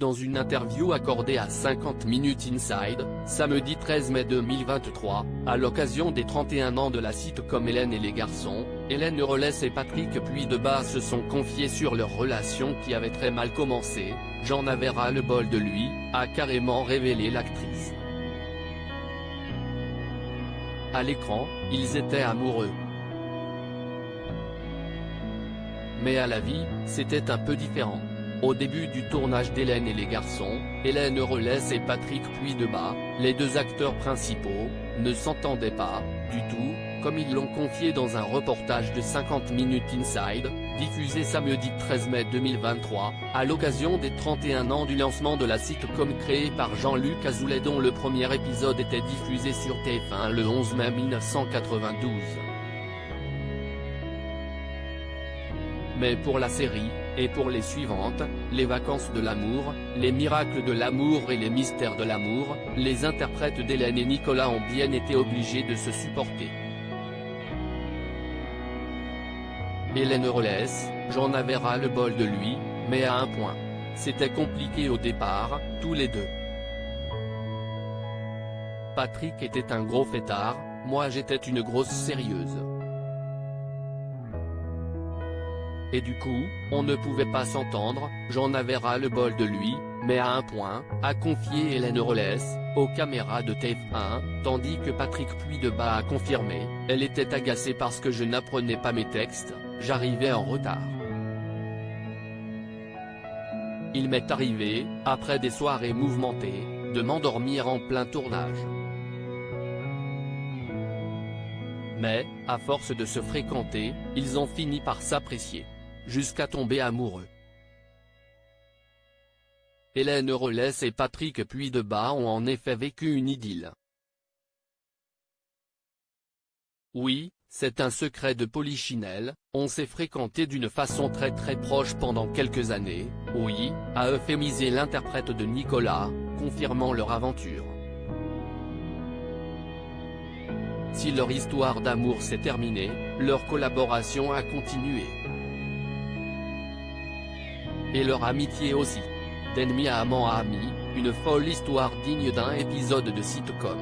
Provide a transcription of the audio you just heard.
dans une interview accordée à 50 Minutes Inside, samedi 13 mai 2023, à l'occasion des 31 ans de la sitcom Hélène et les garçons, Hélène Eurlès et Patrick Puydebas se sont confiés sur leur relation qui avait très mal commencé. « J'en avais ras le bol de lui », a carrément révélé l'actrice. À l'écran, ils étaient amoureux. Mais à la vie, c'était un peu différent. Au début du tournage d'Hélène et les garçons, Hélène Eurlès et Patrick Puydebas, les deux acteurs principaux, ne s'entendaient pas, du tout, comme ils l'ont confié dans un reportage de 50 Minutes Inside, diffusé samedi 13 mai 2023, à l'occasion des 31 ans du lancement de la sitcom créée par Jean-Luc Azoulay dont le premier épisode était diffusé sur TF1 le 11 mai 1992. Mais pour la série, et pour les suivantes, Les vacances de l'amour, Les miracles de l'amour et Les mystères de l'amour, les interprètes d'Hélène et Nicolas ont bien été obligés de se supporter. Hélène Eurlès, j'en avais ras le bol de lui, mais à un point. C'était compliqué au départ, tous les deux. Patrick était un gros fêtard, moi j'étais une grosse sérieuse. Et du coup, on ne pouvait pas s'entendre, j'en avais ras le bol de lui, mais à un point, a confié Hélène Eurlès, aux caméras de TF1, tandis que Patrick Puydebas a confirmé, elle était agacée parce que je n'apprenais pas mes textes, j'arrivais en retard. Il m'est arrivé, après des soirées mouvementées, de m'endormir en plein tournage. Mais, à force de se fréquenter, ils ont fini par s'apprécier. Jusqu'à tomber amoureux. Hélène Eurlès et Patrick Puydebas ont en effet vécu une idylle. Oui, c'est un secret de polichinelle, on s'est fréquenté d'une façon très proche pendant quelques années, oui, a euphémisé l'interprète de Nicolas, confirmant leur aventure. Si leur histoire d'amour s'est terminée, leur collaboration a continué. Et leur amitié aussi. D'ennemi à amant à ami, une folle histoire digne d'un épisode de sitcom.